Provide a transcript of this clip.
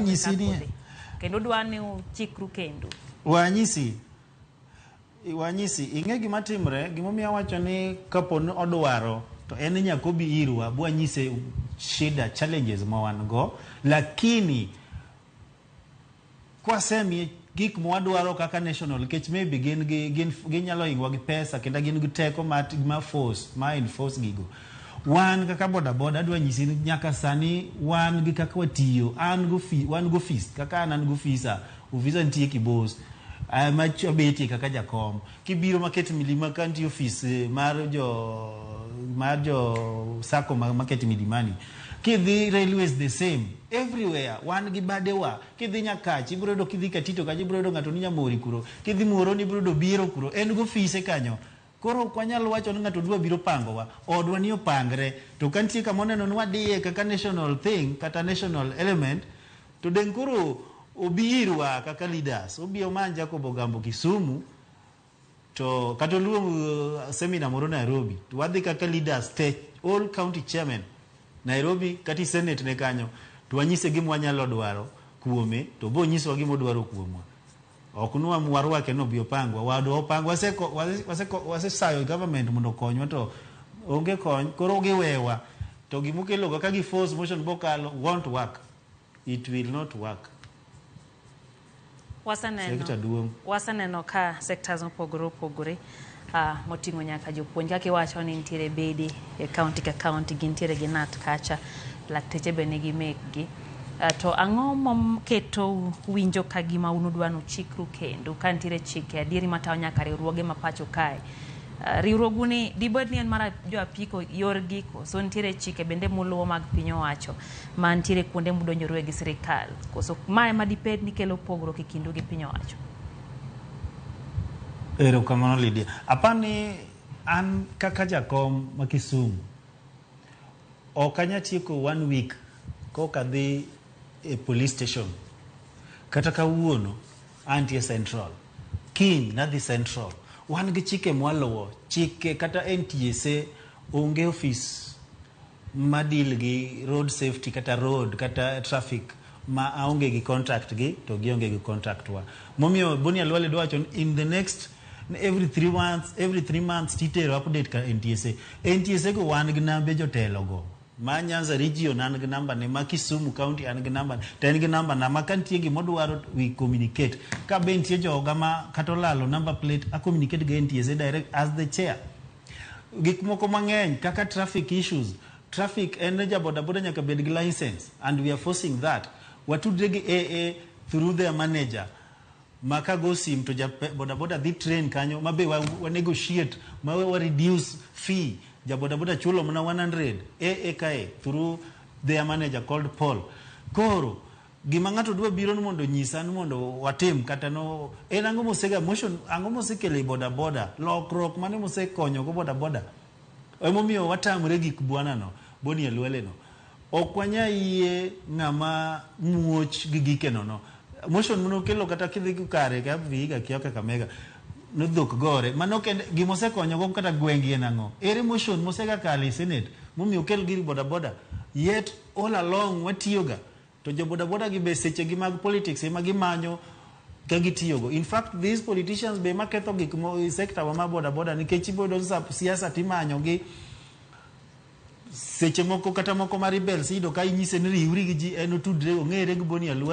wanyisi ni kendo dwani chikru kendo wanyisi ing'e gima timre gimomiyo wacho ni kapon odwaro to en nyako bi irwa bwanyise shida challenges ma wan go lakini kwasemi gik mwadwaro kaka national kech maybe ginyalo ingwa gi pesa kenda gin gi teko ma force ma enforce gigo wan kaka boda adwa nyisi nyaka sani wan gi kaka watiyo wan go office kaka an go officer nitie kibos ma chabeti kaka jakom kibiro market milima kanti office mar jo sako market milimani kidhi railways the same everywhere wan gi badewa kidhi nyakachi ibro do kidhi katito kaji ibro do ngato ni nyamori kuro kidhi muoro ni ibro do biro kuro en go office kanyo koro kwanyalo wacho ni ngato dwa biro pangowa Odwani opangre to kantie kama neno ni wadie kaka national thing kata national element to den koro obirwa kaka leaders obio manja ko Ogambo Kisumu to kata luong seminar moro Nairobi to wadhi kaka leaders state all county chairman Nairobi kati senate ne kanyo to wanyise gima wanyalo dwaro kuome to bo nyiso gima odwaro kuomwa ok nuwa mwarwa ke no bio pangwa wado opangwa wasesayo government mondo konywa to onge kony koro giwewa to gimukelo kaka gi force motion bokalo won't work, it will not work. Wasaneno ka sectors mopogore moting'o nyaka jopuonj kaka iwacho ni nitiere bedi e county ka county gintiere gi nat kacha lakteche be nigi mekgi to ang'o moketo winjo ka gima unu dwano chikru kendo ka nitiere chike adieri matawo nyaka riwruoge ma pacho kae riwruoguni dibed ni en mara jo apiko yorgi koso nitiere chike bende muluwo mag piny owacho ma nitiere kuonde mudonjorwe gi sirikal koso mae madiped ni kelo pogruok e kindu gi piny owacho. Erokamano Lydia. Apani an kaka jakom ma Kisumu ok anya tieko 1 week koka dhi e police station kata kawuono antie central kiny nadhi central wan gi chike mwaluwo chike kata NTSA onge office ma deal gi road safety kata road kata traffic ma aonge gi contract gi to gionge gi contract wa momiyo boni alwale do wacho in the next every 3 months titero update ka NTSA go wan gi nambe jotelo go ma Nyanza region an gi namba ne ma Kisumu county an gi namba to en gi namba na makantie gi modwaro we communicate ka be ntie joga ma katolalo number plate a communicate gi NTSA direct as the chair gik moko mang'eny kaka traffic issues traffic en ja boda nyaka bed gi license and we are forcing that watudre gi AA through their manager maka go sim to ja boda dhi train kanyo mabe wa negotiate ma we reduce fee ja boda chulo mana 100 AAK through their manager called Paul. Koro gima ngato dwa biro mondo nyisa mondo watim kata no en ango mosega motion ango mosekele boda lokrok mane mosekonyo go boda emomiyo watamre gik bwana no boni elwele no okwanya yie ngama muoch gi gike no motion muno kelo kata kidhi kare ka viga kioka kamega no dhok gore mano kende gimose konyo go kata gwengi enango ere motion mosega kali senate mumi okel giri boda yet all along watiyoga to jo boda gi be seche gi mag politics ema gimanyo ka gitiyogo in fact these politicians be maketho gik mo sector wa ma boda nikech ibodo siasa timanyo gi seche moko kata moko ma rebels ido ka inyise ni riwri gi ji en otudre ong'ere gi boni alwa